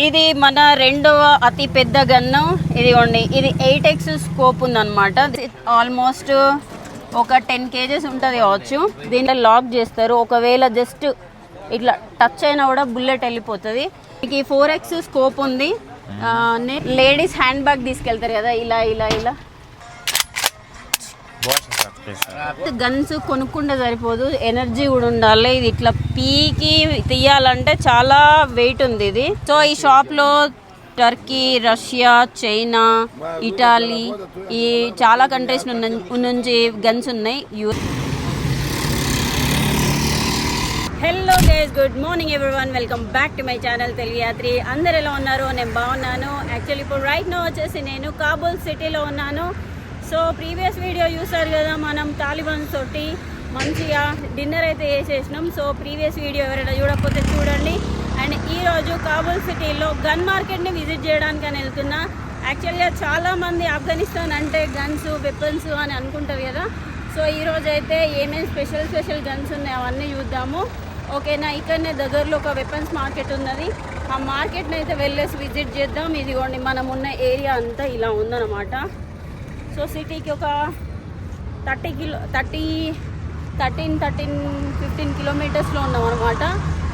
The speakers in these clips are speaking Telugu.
ఇది మన రెండవ అతి పెద్ద గన్ను. ఇదిగోండి, ఇది 8x స్కోప్ ఉందన్నమాట. ఆల్మోస్ట్ ఒక 10 kgs ఉంటుంది కావచ్చు. దీంట్లో లాక్ చేస్తారు, ఒకవేళ జస్ట్ ఇట్లా టచ్ అయినా కూడా బుల్లెట్ వెళ్ళిపోతుంది. మీకు 4x స్కోప్ ఉంది. లేడీస్ హ్యాండ్ బ్యాగ్ తీసుకెళ్తారు కదా, ఇలా ఇలా ఇలా. గన్స్ కొనుక్కుంటే సరిపోదు, ఎనర్జీ కూడా ఉండాలి. ఇది ఇట్లా పీకి తీయాలంటే చాలా వెయిట్ ఉంది ఇది. సో ఈ షాప్లో టర్కీ, రష్యా, చైనా, ఇటాలీ, ఈ చాలా కంట్రీస్ నుంచి గన్స్ ఉన్నాయి. Hello guys, good morning everyone, welcome back to my channel Telugu Yatri. అందరు ఎలా ఉన్నారు? నేను బాగున్నాను. యాక్చువల్లీ ఇప్పుడు రైట్ నో వచ్చేసి నేను కాబూల్ సిటీలో ఉన్నాను. సో ప్రీవియస్ వీడియో చూసారు కదా, మనం తాలిబాన్స్ తోటి మంచిగా డిన్నర్ అయితే చేసేసినాం. సో ప్రీవియస్ వీడియో ఎవరైనా చూడకపోతే చూడండి. అండ్ ఈరోజు కాబూల్ సిటీలో గన్ మార్కెట్ని విజిట్ చేయడానికి అని వెళ్తున్నా. యాక్చువల్గా చాలామంది ఆఫ్ఘనిస్తాన్ అంటే గన్స్, వెపన్స్ అని అనుకుంటారు కదా. సో ఈరోజు అయితే ఏమేమి స్పెషల్ గన్స్ ఉన్నాయి అవన్నీ చూద్దాము. ఓకేనా? ఇక్కడనే దగ్గరలో ఒక వెపన్స్ మార్కెట్ ఉన్నది. ఆ మార్కెట్ని అయితే వెళ్ళేసి విజిట్ చేద్దాం. ఇదిగోండి, మనం ఉన్న ఏరియా అంతా ఇలా ఉందన్నమాట. సో సిటీకి ఒక 15 కిలోమీటర్స్లో ఉన్నాం అనమాట.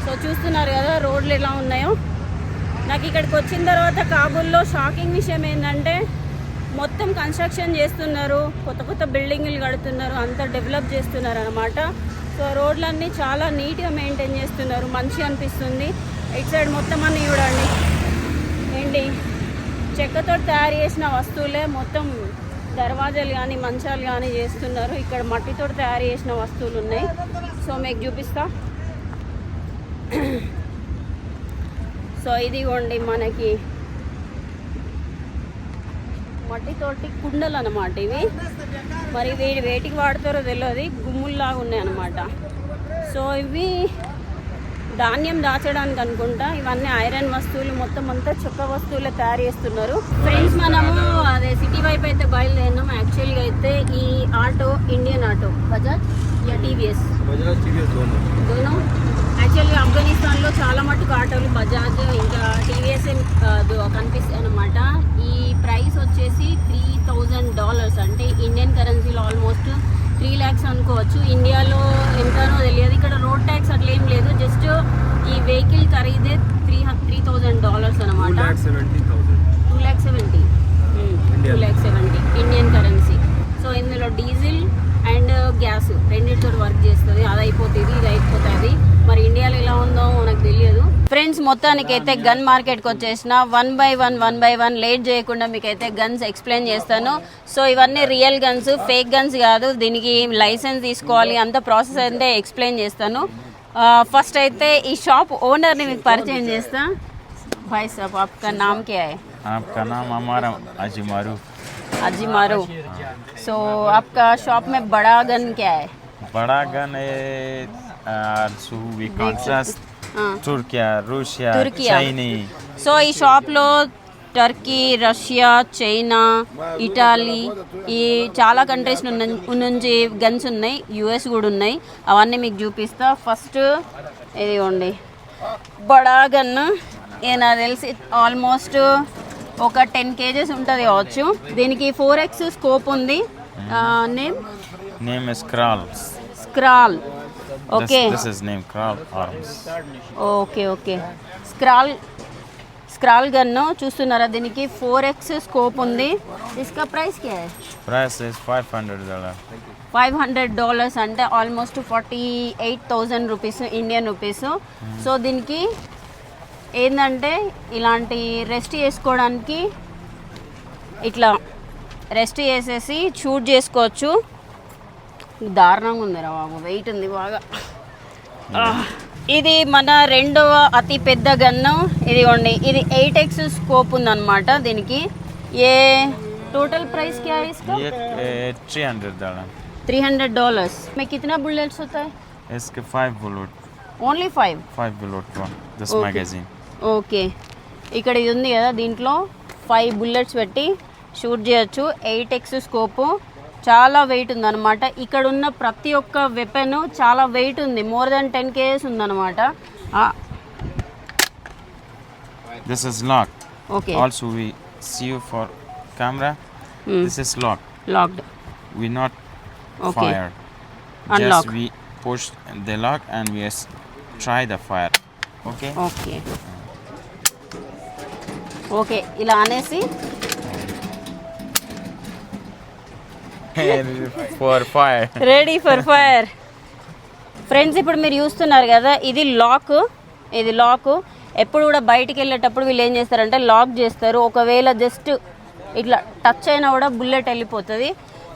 సో చూస్తున్నారు కదా రోడ్లు ఎలా ఉన్నాయో. నాకు ఇక్కడికి వచ్చిన తర్వాత కాబూల్లో షాకింగ్ విషయం ఏంటంటే మొత్తం కన్స్ట్రక్షన్ చేస్తున్నారు, కొత్త బిల్డింగులు కడుతున్నారు, అంతా డెవలప్ చేస్తున్నారు అనమాట. సో రోడ్లన్నీ చాలా నీట్గా మెయింటైన్ చేస్తున్నారు, మంచిగా అనిపిస్తుంది. ఇటు సైడ్ మొత్తం అన్నీ చూడండి, ఏంటి చెక్కతో తయారు చేసిన వస్తువులే మొత్తం. దర్వాజాలు కానీ మంచాలు కానీ చేస్తున్నారు. ఇక్కడ మట్టితో తయారు చేసిన వస్తువులు ఉన్నాయి. సో మీకు చూపిస్తా. సో ఇదిగోండి, మనకి మట్టితోటి కుండలు అన్నమాట ఇవి. మరి వేటికి వాడతారో తెలియదు, గుమ్ముల్లాగా ఉన్నాయి అన్నమాట. సో ఇవి ధాన్యం దాచడానికి అనుకుంటా. ఇవన్నీ ఐరన్ వస్తువులు, మొత్తం అంతా చెక్క వస్తువులే తయారు చేస్తున్నారు. ఫ్రెండ్స్, మనము అదే సిటీ వైపు అయితే బయలుదేరినాం. యాక్చువల్గా అయితే ఈ ఆటో ఇండియన్ ఆటో, బజాజ్ యా టీవీఎస్ దోనో. యాక్చువల్గా ఆఫ్ఘనిస్తాన్లో చాలా మటుకు ఆటోలు బజాజ్ ఇంకా టీవీఎస్ కనిపిస్తాయి అనమాట. ఈ ప్రైస్ వచ్చేసి $3,000, అంటే ఇండియన్ కరెన్సీలో ఆల్మోస్ట్ 3 lakhs అనుకోవచ్చు. ఇండియాలో ఎంతనో తెలియదు. ఇక్కడ రోడ్ ట్యాక్స్ అట్లా ఏం లేదు, జస్ట్ ఈ వెహికల్ ఖరీదే $3,000 అనమాట. 2,70,000 ఇండియన్ కరెన్సీ. సో ఇందులో డీజిల్ అండ్ గ్యాస్ రెండింటితో వర్క్ చేస్తుంది. అది అయిపోతుంది, ఇది అయిపోతుంది. మరి ఇండియాలో ఎలా ఉందో నాకు తెలియదు. ఫ్రెండ్స్, మొత్తానికైతే గన్ మార్కెట్కి వచ్చేసిన వన్ బై వన్ లేట్ చేయకుండా మీకైతే గన్స్ ఎక్స్ప్లెయిన్ చేస్తాను. సో ఇవన్నీ రియల్ గన్స్, ఫేక్ గన్స్ కాదు. దీనికి లైసెన్స్ తీసుకోవాలి, అంత ప్రాసెస్ అయితే ఎక్స్ప్లెయిన్ చేస్తాను. ఫస్ట్ అయితే ఈ షాప్ ఓనర్ని మీకు పరిచయం చేస్తా. भाई साहब, आपका नाम क्या है? आपका नाम हमारा अजी मारू. सो आपका शॉप में बड़ा गन क्या है? बड़ा गन है तुर्किया, रूसिया, చైనా. సో ఈ షాప్లో టర్కీ, రష్యా, చైనా, ఇటాలీ, ఈ చాలా కంట్రీస్ నుంచి గన్స్ ఉన్నాయి. యుఎస్ కూడా ఉన్నాయి. అవన్నీ మీకు చూపిస్తా. ఫస్ట్ ఇదిగోండి, బడా గన్. నాకు తెలిసి ఆల్మోస్ట్ ఒక 10 kgs ఉంటుంది కావచ్చు. దీనికి 4x స్కోప్ ఉంది. Name scroll. Okay, okay. Scroll gun చూస్తున్నారా? దీనికి 4x స్కోప్ ఉంది. ఇస్కా ప్రైస్ క్యా హై? Price is $500. $500 అంటే almost 48,000 rupees, Indian rupees. So దీనికి ఏంటంటే ఇలాంటి రెస్ట్ చేసుకోవడానికి ఇట్లా రెస్ట్ చేసేసి షూట్ చేసుకోవచ్చు. దారుణంగా ఉంది రా బాబు, వెయిట్ ఉంది బాగా. ఇది మన రెండవ అతి పెద్ద గన్ను. ఇదిగోండి, ఇది 8x స్కోప్ ఉందన్నమాట. దీనికి ఏ టోటల్ ప్రైస్ क्या है इसका? $300. में कितना बुलेट्स होता है? इसके 5 bullet. Only 5 bullet this magazine. Okay, ఇక్కడ ఇది ఉంది కదా, దీంట్లో 5 bullets పెట్టి షూట్ చేయొచ్చు. 8x స్కోపు, చాలా వెయిట్ ఉందన్నమాట. ఇక్కడ ఉన్న ప్రతి ఒక్క వెపన్ చాలా వెయిట్ ఉంది, మోర్ దెన్ 10 kgs ఉందన్నమాట. This is lock. Okay Also, we see you for camera. This is lock. Locked. We not Okay. fire. Unlock. Just we push the lock and we try the fire. Okay. Okay okay ఇలా అనేసి For fire. Ready for fire. Friends ఇప్పుడు మీరు చూస్తున్నారు కదా ఇది లాక్. ఎప్పుడు కూడా బయటికి వెళ్ళేటప్పుడు వీళ్ళు ఏం చేస్తారంటే లాక్ చేస్తారు. ఒకవేళ జస్ట్ ఇట్లా టచ్ అయినా కూడా బుల్లెట్ వెళ్ళిపోతుంది.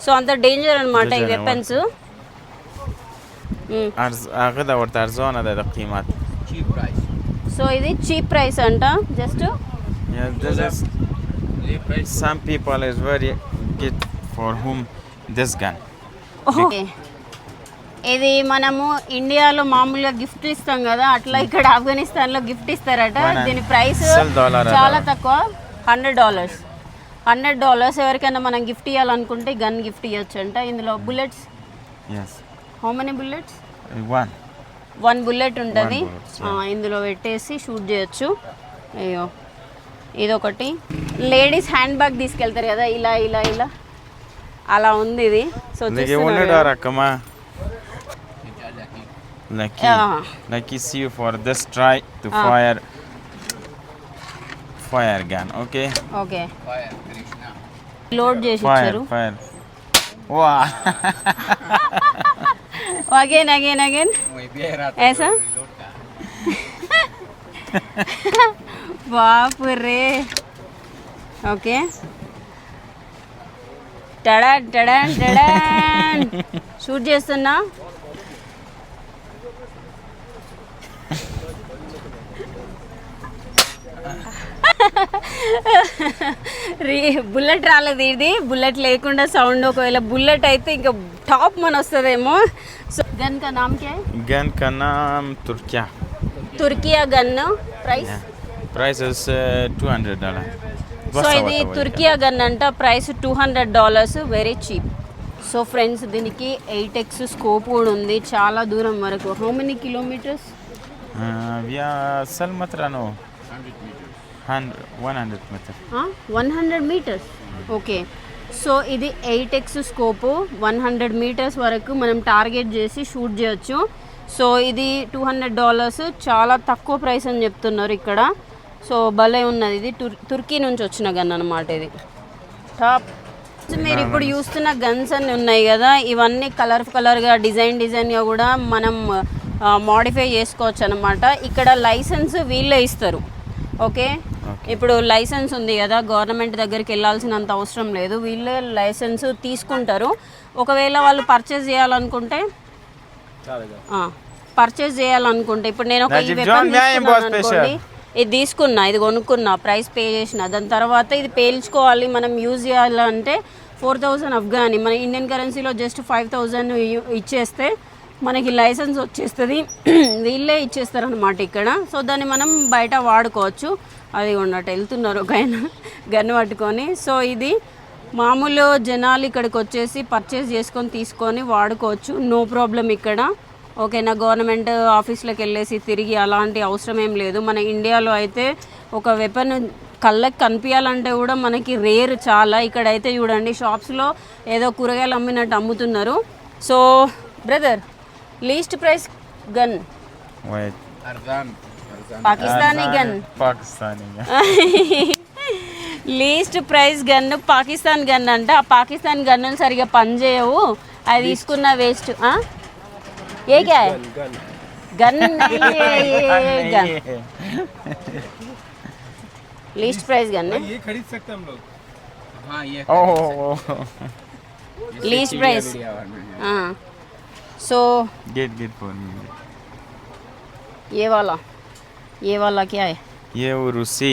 సో అంత డేంజర్ అనమాట ఈ వెపన్స్. غدا ارزانه ده قیمت. సో ఇది చీప్ ప్రైస్ అంట. Just Yeah, this is some people is very good for whom this gun. Okay ఇది మనము ఇండియాలో మామూలుగా గిఫ్ట్ ఇస్తాం కదా, అట్లా ఇక్కడ ఆఫ్ఘనిస్తాన్లో గిఫ్ట్ ఇస్తారట. దీని ప్రైస్ చాలా తక్కువ, $100. ఎవరికైనా మనం గిఫ్ట్ ఇవ్వాలనుకుంటే గన్ గిఫ్ట్ ఇవ్వచ్చు అంట. ఇందులో bullets Yes. How many bullets? One. 1 bullet ఉంటుంది. One bullets, yeah. ఇందులో పెట్టేసి షూట్ చేయొచ్చు. అయ్యో ఇదొకటి. లేడీస్ హ్యాండ్ బ్యాగ్ తీసుకెళ్తారు కదా, ఇలా ఇలా ఇలా అలా ఉంది ఇది. So Like you wanted a rakama. Lucky see you for this try to fire gun. Okay. Okay load చేసి ఇచ్చారు. Fire. Wow. అగైన్ ऐसा బాపు రే. ఓకే టడాన్ షూట్ చేస్తున్నా. బుల్లెట్ రాలేదు. ఇది బుల్లెట్ లేకుండా సౌండ్. ఒకవేళ బుల్లెట్ అయితే ఇంకా టాప్ మన వస్తుందేమో. సో గన్ కా నామ్ క్యా హై? Gun ka naam Turkiya. Turkiye gun. Price? Price is $200. So ఇది తుర్కియా గన్ అంట. Price $200. Very cheap. So friends దీనికి 8x స్కోప్ కూడా ఉంది చాలా దూరం వరకు. How many kilometres? We are Salmatrano. 100 meters. 100 metres. Okay so ఇది 8x స్కోపు. 100 మీటర్స్ వరకు మనం టార్గెట్ చేసి షూట్ చేయొచ్చు. సో ఇది $200. చాలా తక్కువ ప్రైస్ అని చెప్తున్నారు ఇక్కడ. సో భలే ఉన్నది. ఇది తుర్కీ నుంచి వచ్చిన గన్ అనమాట. ఇది టాప్. మీరు ఇప్పుడు చూస్తున్న గన్స్ అన్నీ ఉన్నాయి కదా, ఇవన్నీ కలర్గా డిజైన్గా కూడా మనం మోడిఫై చేసుకోవచ్చు అనమాట. ఇక్కడ లైసెన్స్ వీళ్ళే ఇస్తారు. ఓకే ఇప్పుడు లైసెన్స్ ఉంది కదా, గవర్నమెంట్ దగ్గరికి వెళ్ళాల్సినంత అవసరం లేదు. వీళ్ళే లైసెన్స్ తీసుకుంటారు. ఒకవేళ వాళ్ళు పర్చేజ్ చేయాలనుకుంటే ఇప్పుడు నేను ఒక ఈ వెపన్ తీసుకున్నాను అనుకోండి, ఇది తీసుకున్నా, ఇది కొనుక్కున్నా, ప్రైస్ పే చేసిన, దాని తర్వాత ఇది పేల్చుకోవాలి మనం యూజ్ చేయాలంటే 4000 అఫ్ఘానీ. మన ఇండియన్ కరెన్సీలో జస్ట్ 5000 ఇచ్చేస్తే మనకి లైసెన్స్ వచ్చేస్తుంది. వీళ్ళే ఇచ్చేస్తారనమాట ఇక్కడ. సో దాన్ని మనం బయట వాడుకోవచ్చు. అది ఉన్నట్టు వెళ్తున్నారు ఒక ఆయన గన్ను పట్టుకొని. సో ఇది మామూలు జనాలు ఇక్కడికి వచ్చేసి పర్చేస్ చేసుకొని తీసుకొని వాడుకోవచ్చు, నో ప్రాబ్లం ఇక్కడ. ఓకేనా, గవర్నమెంట్ ఆఫీస్లోకి వెళ్ళేసి తిరిగి అలాంటి అవసరం ఏం లేదు. మన ఇండియాలో అయితే ఒక వెపన్ కళ్ళకి కనిపించాలంటే కూడా మనకి రేర్ చాలా. ఇక్కడైతే చూడండి షాప్స్లో ఏదో కూరగాయలు అమ్మినట్టు అమ్ముతున్నారు. So brother, least price gun Pakistani gun. Least price gun Pakistan gun అంట. ఆ పాకిస్తాన్ గన్నులు సరిగా పనిచేయవు, అది తీసుకున్న వేస్ట్. ఏ క్యా high? Gun gun least price gun है, ये खरीद सकते हम लोग। हाँ ये लीस्ट प्राइस. हाँ सो गेट फॉर मी. ये वाला क्या है? ये वो रूसी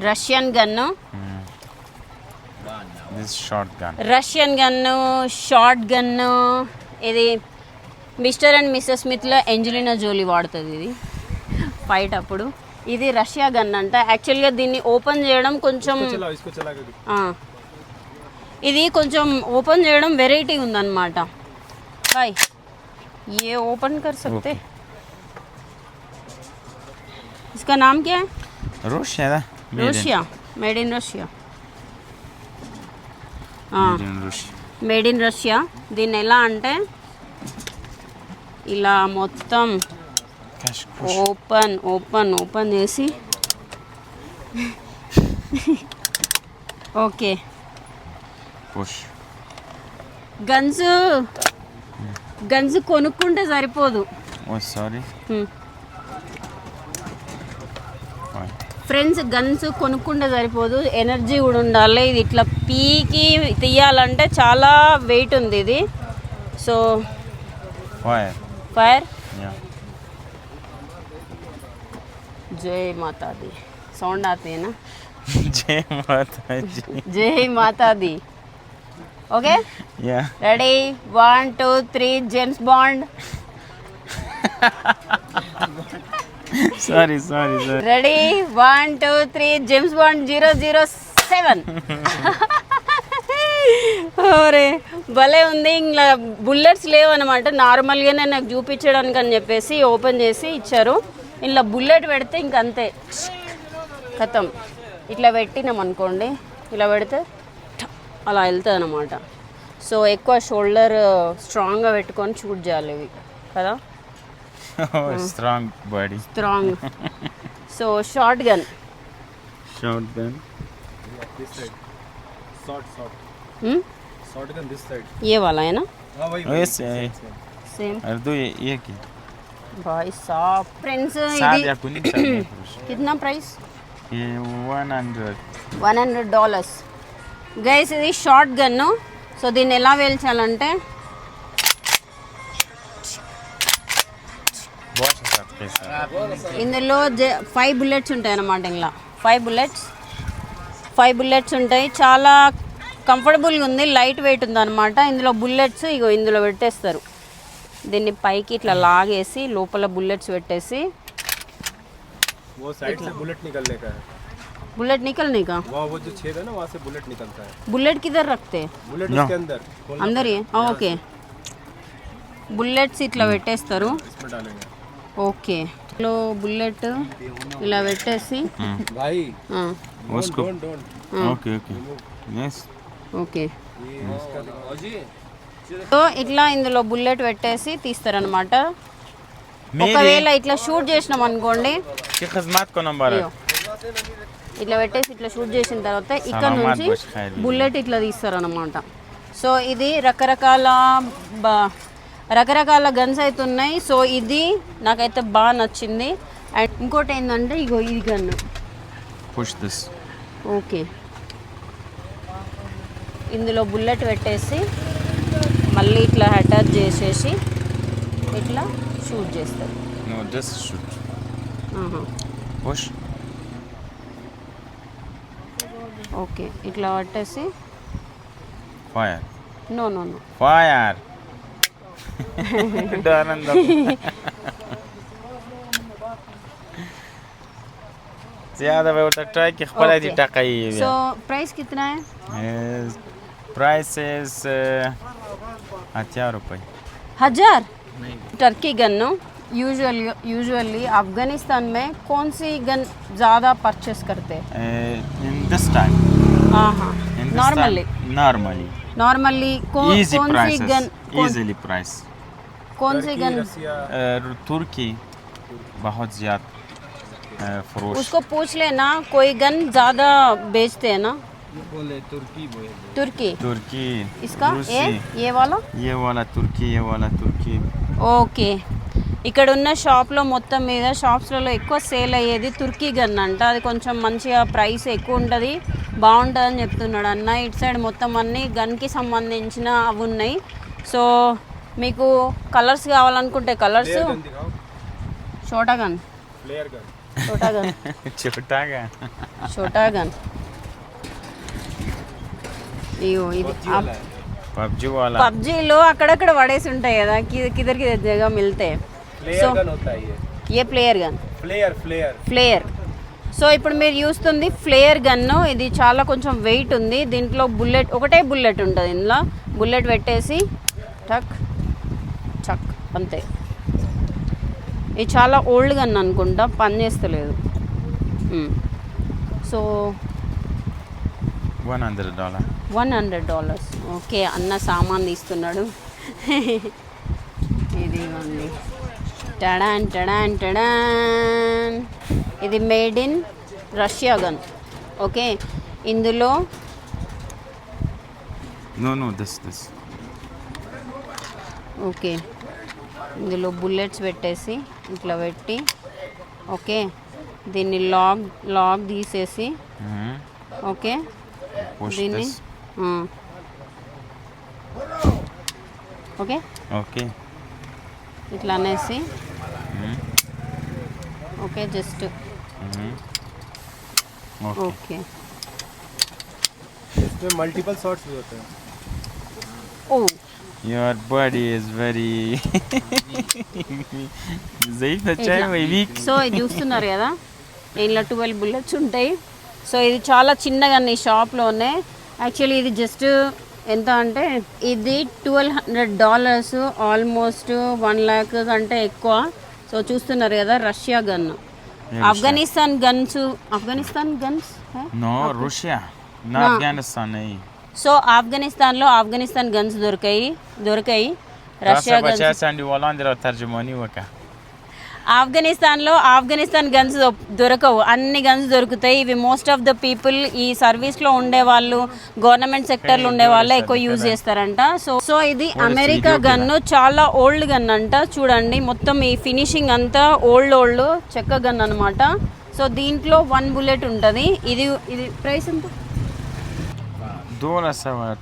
Russian gun. This short gun. Russian gun, short gun. ఇది మిస్టర్ అండ్ మిస్సెస్ స్మిత్లో ఎంజలినా జోలీ వాడుతుంది ఇది ఫైట్ అప్పుడు. ఇది రష్యా గన్ అంట. యాక్చువల్గా దీన్ని ఓపెన్ చేయడం కొంచెం ఇది కొంచెం ఓపెన్ చేయడం వెరైటీ ఉందన్నమాట. బాయ్ ये ओपन कर सकते. इसका नाम क्या है? Russia, da? Russia, made in Russia. Made in Russia. Made in Russia. దీన్ని ఎలా అంటే ఇలా మొత్తం Cash push. ఓపెన్ చేసి ఓకే. Push. గన్స్ కొనుక్కుంటే సరిపోదు Oh, sorry. Fine. Friends. Guns కొనుక్కుంటే సరిపోదు, ఎనర్జీ కూడా ఉండాలి. ఇది ఇట్లా పీకి తీయాలంటే చాలా వెయిట్ ఉంది ఇది. So Fire. ఫైర్. Yeah. జై మాతాది సౌండ్ ఆతే నా. Jai Mata Ji. జై మాతాది. Okay, Yeah. Ready 1 2 3 James Bond. Sorry. Ready 1 2 3 James Bond 007. ఓరే భలే ఉంది. ఇంకా బుల్లెట్స్ లేవన్నమాట, నార్మల్గానే నాకు చూపించడానికి అని చెప్పేసి ఓపెన్ చేసి ఇచ్చారు. ఇలా బుల్లెట్ పెడితే ఇంక అంతే ఖతం. ఇట్లా పెట్టినాం అనుకోండి, ఇలా పెడితే ఠ అలా వెళ్తుంది అనమాట. సో ఎక్కువ షోల్డర్ స్ట్రాంగ్గా పెట్టుకొని షూట్ చేయాలి ఇవి కదా. Oh, strong body. Strong. So short gun. Short gun. This side. Short. Short gun this side. ఏ వాలా है ना हाँ वही. Oh, yes. Same. Ardu ye ki. भाई साहब फ्रेंड्स Saad ఇది ya kuning saad. कितना प्राइस? Ye 100. $100. గైస్ ఇది షార్ట్ గన్ను. సో దీన్ని ఎలా వేల్చాలంటే Boss saad kaisa. ఇందులో 5 బుల్లెట్స్ ఉంటాయి అన్నమాట. ఇలా 5 బుల్లెట్స్ ఉంటాయి. చాలా కంఫర్టబుల్గా ఉంది, లైట్ వెయిట్ ఉంది అనమాట. ఇందులో బుల్లెట్స్ ఇగో ఇందులో పెట్టేస్తారు. దీన్ని పైకి ఇట్లా లాగేసి లోపల బుల్లెట్స్ పెట్టేసి वो साइड से बुलेट निकलने का है. बुलेट निकलने का. वो जो छेद है ना वहाँ से बुलेट निकलता है. बुलेट किधर रखते? Bullet No. उसके अंदर. खोलना अंदर ही ఓకే. బుల్లెట్స్ ఇట్లా పెట్టేస్తారు. इसमें डालेंगे. ఓకే. లో బుల్లెట్ ఇలా పెట్టేసి भाई. ఆ, Usko. Don't. Okay. Yes. Okay. ये इसका दिखाओ जी. సో ఇట్లా ఇందులో బుల్లెట్ పెట్టేసి తీస్తారనమాట. मेरे ఒకవేళ ఇట్లా షూట్ చేసినాం అనుకోండి, की खिदमत को नंबर అయ్యో, ఇట్లా పెట్టేసి ఇట్లా షూట్ చేసిన తర్వాత ఇక్కడ సలామత్ నుంచి బష్ ఖైర్. బుల్లెట్ ఇట్లా తీస్తారనమాట. సో ఇది రకరకాల గన్స్ అయితే ఉన్నాయి. సో ఇది నాకైతే బాగా నచ్చింది. అండ్ ఇంకోటి ఏంటంటే ఇగో ఇది గన్ను. push this. ఓకే, ఇందులో బుల్లెట్ పెట్టేసి మళ్ళీ ఇట్లా అటాచ్ చేసేసి ఇట్లా షూట్ చేస్తారు. No, just shoot. ఆహా. Push. ఓకే, ఇట్లా పట్టేసి Fire. No Fire. Dananda. ज़्यादा वे उतर ट्राई कि खपला दी टकाई సో ప్రైస్ कितना है? प्राइस इज 1000 रुपए. 1000. टर्की गन यूजुअली अफगानिस्तान में कौन सी गन ज़्यादा परचेस करते हैं? In this time. हाँ, Normally. नॉर्मली कौन Easy सी prices. Gun Easily price. कौन सी गन? रसिया. तुर्की बहुत ज्यादा फरोश. उसको पूछ लेना, कोई गन ज़्यादा बेचते हैं ना बोले तुर्की बोले. तुर्की. इसका रूसी. ये वाला. ये वाला तुर्की. ఓకే. ఇక్కడ ఉన్న షాప్లో మొత్తం మీద షాప్స్లలో ఎక్కువ సేల్ అయ్యేది తుర్కీ గన్ అంట. అది కొంచెం మంచిగా ప్రైస్ ఎక్కువ ఉంటుంది, బాగుంటుంది అని చెప్తున్నాడు అన్న. ఇటు సైడ్ మొత్తం అన్నీ గన్కి సంబంధించిన అవి ఉన్నాయి. సో మీకు కలర్స్ కావాలనుకుంటే కలర్స్. गन दिखाओ. छोटा गन. Flare gun. छोटा गन. ఇగో ఇది पबजी वाला. పబ్జీలో అక్కడక్కడ పడేసి ఉంటాయి కదా, కిదర్కి దగ్గరగా మిల్తే. फ्लेयर गन होता है ये. Player gun. ఫ్లేయర్. సో ఇప్పుడు మీరు చూస్తుంది ఫ్లేయర్ గన్ను. ఇది చాలా కొంచెం వెయిట్ ఉంది. దీంట్లో ఒకటే బుల్లెట్ ఉంటుంది. ఇందులో బుల్లెట్ పెట్టేసి టక్ చక్ అంతే. ఇది చాలా ఓల్డ్ గన్ అనుకుంటా, పని చేస్తలేదు. సో $100. $100. ఓకే, అన్న సామాన్ తీస్తున్నాడు. ఇది ఉంది. టడాన్ టడాన్ టడాన్. ఇది made in Russia gun. Okay, ఇందులో No, this. ఓకే, ఇందులో బుల్లెట్స్ పెట్టేసి ఇట్లా పెట్టి, ఓకే, దీన్ని లాగ్ తీసేసి, ఓకే, Push దీన్ని this. Okay Okay. ఇట్లా అనేసి, ఓకే, జస్ట్ Okay. ఓకే. इसमें मल्टीपल शॉट्स भी होते हैं. ఓ Your body is very ज़ईफ़ अच्छा है वो weak. సో ఇది చూస్తున్నారు కదా, ఇందులో 12 బుల్లెట్స్ ఉంటాయి. సో ఇది చాలా చిన్నగా ఈ షాప్లోనే. యాక్చువల్లీ ఇది జస్ట్ ఎంత అంటే ఇది $1,200, ఆల్మోస్ట్ 1 lakh కంటే ఎక్కువ. సో చూస్తున్నారు కదా, Russia gun. Afghanistan guns No, Russia. No, Afghanistan नहीं. సో ఆఫ్ఘనిస్తాన్ గన్స్ దొరికాయి రష్యా रास्ता గన్స్. बचा संडी वाला अंदर तर्जुमानी वका. ఆఫ్ఘనిస్తాన్ గన్స్ దొరకవు, అన్ని గన్స్ దొరుకుతాయి. ఇవి మోస్ట్ ఆఫ్ ద పీపుల్ ఈ సర్వీస్లో ఉండేవాళ్ళు, గవర్నమెంట్ సెక్టర్లో ఉండేవాళ్ళు ఎక్కువ యూజ్ చేస్తారంట. సో ఇది అమెరికా గన్ను, చాలా ఓల్డ్ గన్ అంట. చూడండి, మొత్తం ఈ ఫినిషింగ్ అంతా ఓల్డ్ చెక్క గన్ అనమాట. సో దీంట్లో 1 బుల్లెట్ ఉంటుంది. ఇది ప్రైస్ ఎంత? $200.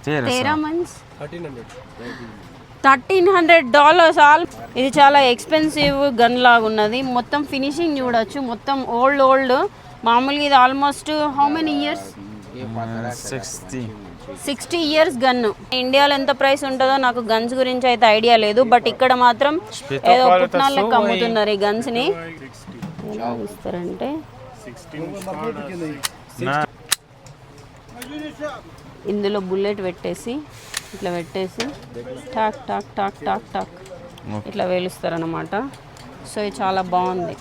13 మంత్స్ 1300. $1,300. ఇది చాలా ఎక్స్పెన్సివ్ గన్ లాగా ఉన్నది. మొత్తం ఫినిషింగ్ చూడొచ్చు, మొత్తం ఓల్డ్. మామూలుగా ఇది almost how many years? 60 years gun. ఇండియాలో ఎంత ప్రైస్ ఉంటుందో నాకు గన్స్ గురించి అయితే ఐడియా లేదు, బట్ ఇక్కడ మాత్రం ఏదో పుట్నాలకు అమ్ముతున్నారు ఈ గన్స్ని. ఎలా ఇస్తారంటే ఇందులో బుల్లెట్ పెట్టేసి ఇట్లా పెట్టేసి talk talk talk talk talk ఇట్లా వేలుస్తారనమాట. సో ఇది చాలా బాగుంది.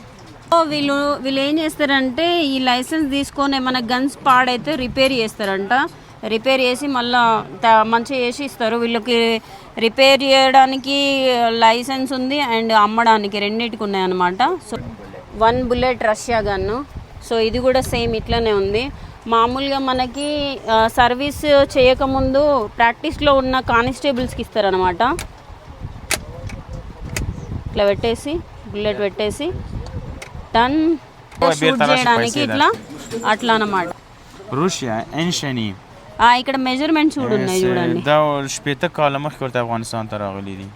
సో వీళ్ళు ఏం చేస్తారంటే ఈ లైసెన్స్ తీసుకొని ఏమైనా గన్స్ పాడైతే రిపేర్ చేస్తారంట. రిపేర్ చేసి మళ్ళీ మంచిగా చేసి ఇస్తారు. వీళ్ళకి రిపేర్ చేయడానికి లైసెన్స్ ఉంది అండ్ అమ్మడానికి రెండింటికి ఉన్నాయన్నమాట. So 1 bullet Russia gun. So ఇది కూడా సేమ్ ఇట్లనే ఉంది. మామూలుగా మనకి సర్వీస్ చేయకముందు ప్రాక్టీస్లో ఉన్న కానిస్టేబుల్స్కి ఇస్తారనమాట. ఇట్లా పెట్టేసి బుల్లెట్ పెట్టేసి టన్ షూట్ చేయడానికి ఇట్లా అట్లా అనమాట. روسيا انشني ఇక్కడ మెజర్మెంట్స్ కూడా ఉన్నాయి చూడండి. دا شپته کاله مخ ورته افغانستان ته راغلي دي.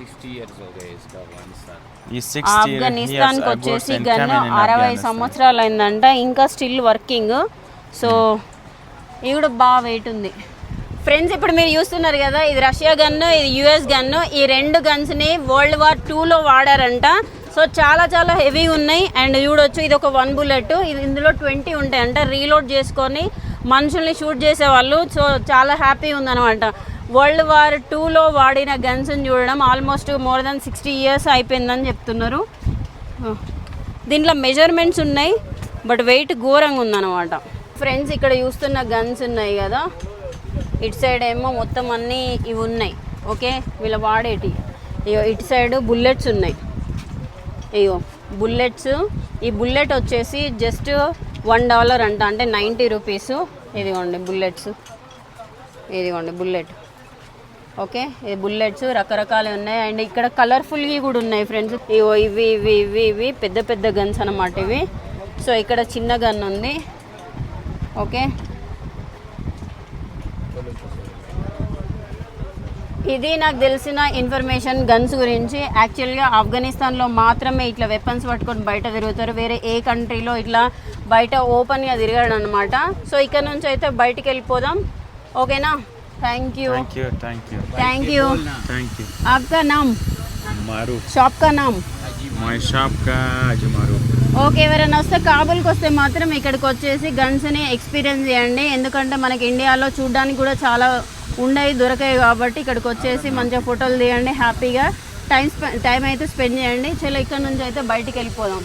60 years हो गए इसका अफगानिस्तान. ఈ 60 ఆఫ్ఘనిస్తాన్కి వచ్చేసి గన్ను 60 సంవత్సరాలు అయిందంట, ఇంకా స్టిల్ వర్కింగ్. సో ఇది కూడా బాగా వెయిట్ ఉంది. ఫ్రెండ్స్, ఇప్పుడు మీరు చూస్తున్నారు కదా, ఇది రష్యా గన్ను, ఇది యుఎస్ గన్ను. ఈ 2 గన్స్ని World War II వాడారంట. సో చాలా హెవీ ఉన్నాయి. అండ్ చూడొచ్చు, ఇది ఒక 1 బుల్లెట్, ఇది ఇందులో 20 ఉంటాయంట. రీలోడ్ చేసుకొని మనుషుల్ని షూట్ చేసేవాళ్ళు. సో చాలా హ్యాపీ ఉందన్నమాట. World War II వాడిన గన్స్ని చూడడం. ఆల్మోస్ట్ మోర్ దెన్ 60 ఇయర్స్ అయిపోయిందని చెప్తున్నారు. దీంట్లో మెజర్మెంట్స్ ఉన్నాయి, బట్ వెయిట్ ఘోరంగా ఉందన్నమాట. ఫ్రెండ్స్, ఇక్కడ చూస్తున్న గన్స్ ఉన్నాయి కదా, ఇటు సైడ్ ఏమో మొత్తం అన్నీ ఇవి ఉన్నాయి. ఓకే, వీళ్ళు వాడేటి. ఇగో ఇటు సైడ్ బుల్లెట్స్ ఉన్నాయి. ఇగో బుల్లెట్స్. ఈ బుల్లెట్ వచ్చేసి జస్ట్ $1 అంట, అంటే 90 రూపీస్. ఇదిగోండి బుల్లెట్స్, ఇదిగోండి బుల్లెట్. ఓకే, ఇది బుల్లెట్స్ రకరకాలు ఉన్నాయి. అండ్ ఇక్కడ కలర్ఫుల్వి కూడా ఉన్నాయి ఫ్రెండ్స్. ఇవో ఇవి పెద్ద గన్స్ అన్నమాట ఇవి. సో ఇక్కడ చిన్న గన్ ఉంది. ఓకే, ఇది నాకు తెలిసిన ఇన్ఫర్మేషన్ గన్స్ గురించి. యాక్చువల్గా ఆఫ్ఘనిస్తాన్లో మాత్రమే ఇట్లా వెపన్స్ పట్టుకొని బయట తిరుగుతారు. వేరే ఏ కంట్రీలో ఇట్లా బయట ఓపెన్గా తిరగడం అనమాట. సో ఇక్కడ నుంచి అయితే బయటికి వెళ్ళిపోదాం. ఓకేనా? Thank you. आपका नाम? मारूफ. शॉप का नाम? మై షాప్ కా అజ్మారు. ఓకే, ఎవరైనా వస్తే కాబూల్కి వస్తే మాత్రం ఇక్కడికి వచ్చేసి గన్స్ని ఎక్స్పీరియన్స్ చేయండి. ఎందుకంటే మనకి ఇండియాలో చూడడానికి కూడా చాలా దొరకాయి కాబట్టి ఇక్కడికి వచ్చేసి మంచిగా ఫోటోలు తీయండి, హ్యాపీగా టైం అయితే స్పెండ్ చేయండి. చలో ఇక్కడ నుంచి అయితే బయటికి వెళ్ళిపోదాం.